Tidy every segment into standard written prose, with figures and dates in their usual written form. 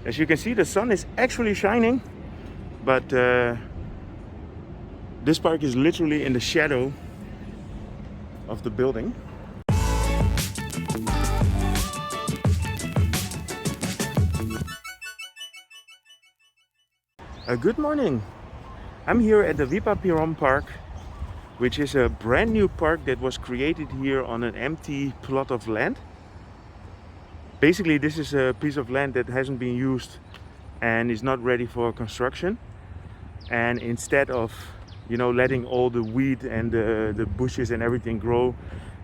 As you can see, the sun is actually shining, but this park is literally in the shadow of the building. Good morning. I'm here at the Vibhaphirom Park, which is a brand new park that was created here on an empty plot of land. Basically, this is a piece of land that hasn't been used and is not ready for construction. And instead of, letting all the weed and the bushes and everything grow,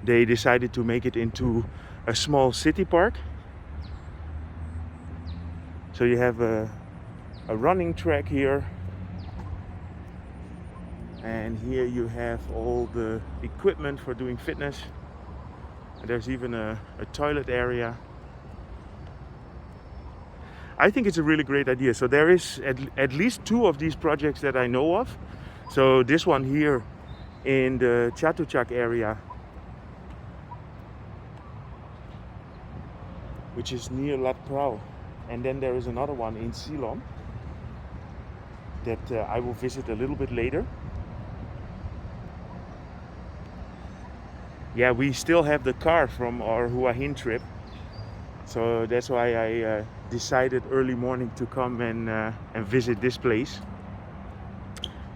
they decided to make it into a small city park. So you have a running track here, and here you have all the equipment for doing fitness. And there's even a toilet area. I think it's a really great idea. So there is at least 2 of these projects that I know of. So this one here in the Chatuchak area, which is near Lat Phrao, and then there is another one in Ceylon that I will visit a little bit later. Yeah, we still have the car from our Hua Hin trip, so that's why I decided early morning to come and visit this place.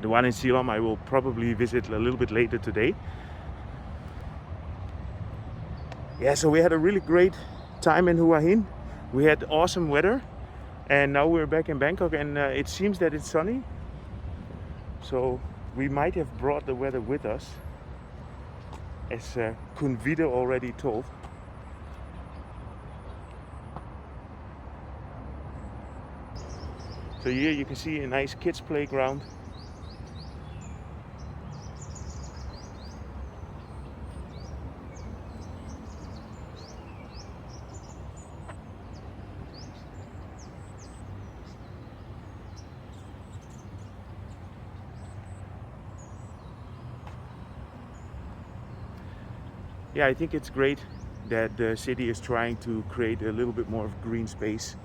The one in Ceylon I will probably visit a little bit later today. Yeah, so we had a really great time in Hua Hin. We had awesome weather. And now we're back in Bangkok, and it seems that it's sunny. So we might have brought the weather with us, as Kun Vida already told. So here you can see a nice kids playground. Yeah, I think it's great that the city is trying to create a little bit more of green space.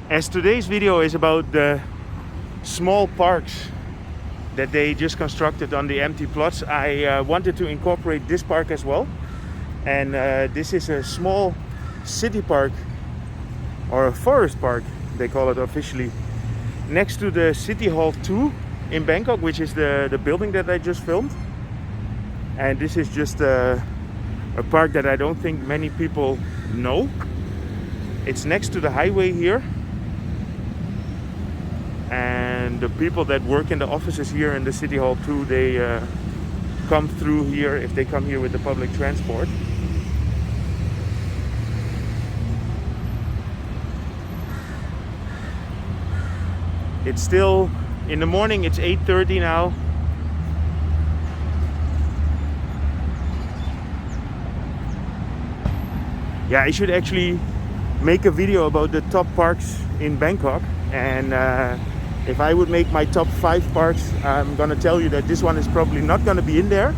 As today's video is about the small parks that they just constructed on the empty plots, I wanted to incorporate this park as well. And this is a small city park, or a forest park they call it officially, next to the City Hall 2 in Bangkok, which is the building that I just filmed. And this is just a park that I don't think many people know. It's next to the highway here. And the people that work in the offices here in the City Hall 2, they come through here if they come here with the public transport. It's still in the morning, it's 8:30 now. Yeah, I should actually make a video about the top parks in Bangkok. And if I would make my top 5 parks, I'm gonna tell you that this one is probably not gonna be in there.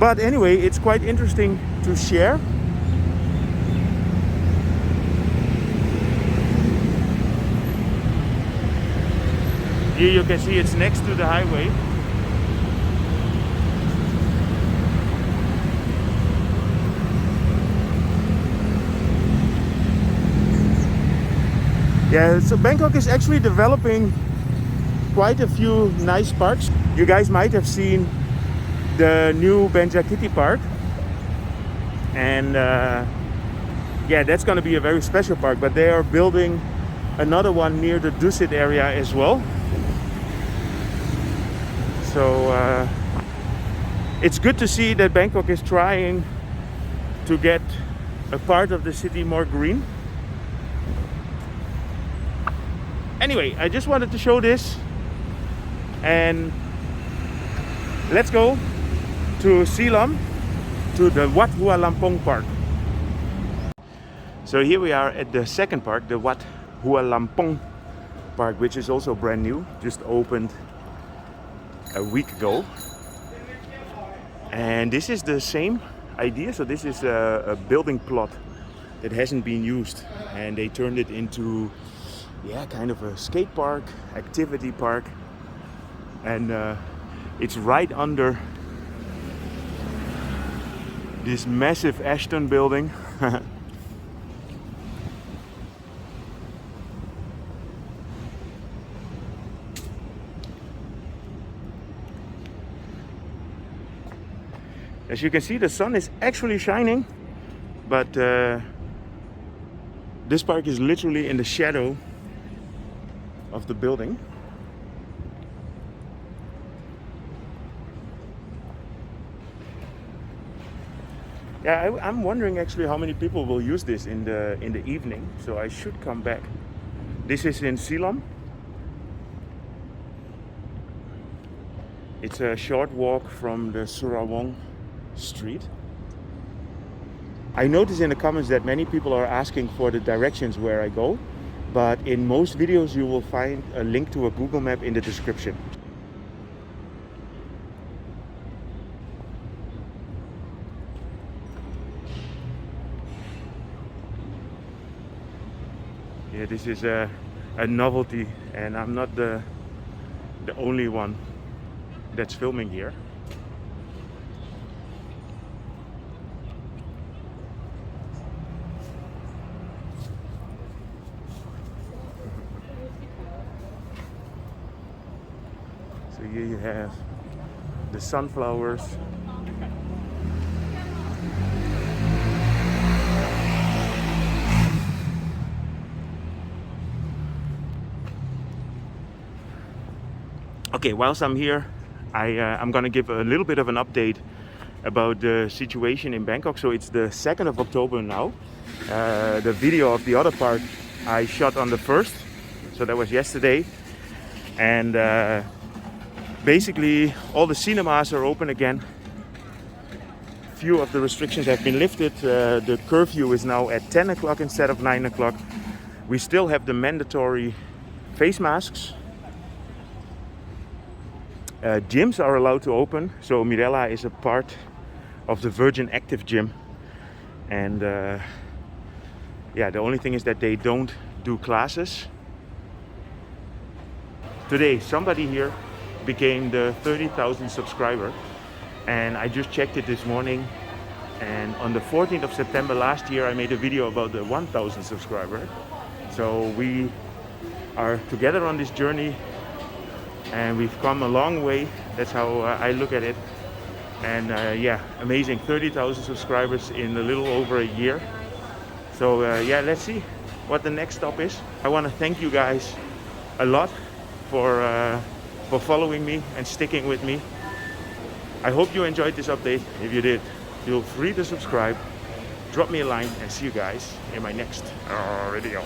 But anyway, it's quite interesting to share. Here you can see it's next to the highway. Yeah, so Bangkok is actually developing quite a few nice parks. You guys might have seen the new Benjakiti Park. And yeah, that's going to be a very special park. But they are building another one near the Dusit area as well. So it's good to see that Bangkok is trying to get a part of the city more green. Anyway, I just wanted to show this, and let's go to Siloam, to the Wat Hua Lampong Park. So here we are at the second park, the Wat Hua Lampong Park, which is also brand new, just opened a week ago. And this is the same idea. So this is a building plot that hasn't been used, and they turned it into, yeah, kind of a skate park, activity park. And it's right under this massive Ashton building. As you can see, the sun is actually shining, but this park is literally in the shadow of the building. Yeah, I'm wondering actually how many people will use this in the evening, so I should come back. This is in Siloam. It's a short walk from the Surawong street. I noticed in the comments that many people are asking for the directions where I go, but in most videos you will find a link to a Google map in the description. Yeah, this is a novelty, and I'm not the only one that's filming here. So here you have the sunflowers. Okay, whilst I'm here, I'm gonna give a little bit of an update about the situation in Bangkok. So it's the 2nd of October now. The video of the other part I shot on the 1st, so that was yesterday. And basically all the cinemas are open again. Few of the restrictions have been lifted. The curfew is now at 10 o'clock instead of 9 o'clock. We still have the mandatory face masks. Gyms are allowed to open. So Mirella is a part of the Virgin Active gym. And yeah, the only thing is that they don't do classes. Today, somebody here became the 30,000 subscriber, and I just checked it this morning, and on the 14th of September last year I made a video about the 1,000 subscriber. So we are together on this journey, and we've come a long way. That's how I look at it. And yeah, amazing, 30,000 subscribers in a little over a year. So yeah, let's see what the next stop is. I want to thank you guys a lot for following me and sticking with me. I hope you enjoyed this update. If you did, feel free to subscribe, drop me a line, and see you guys in my next video.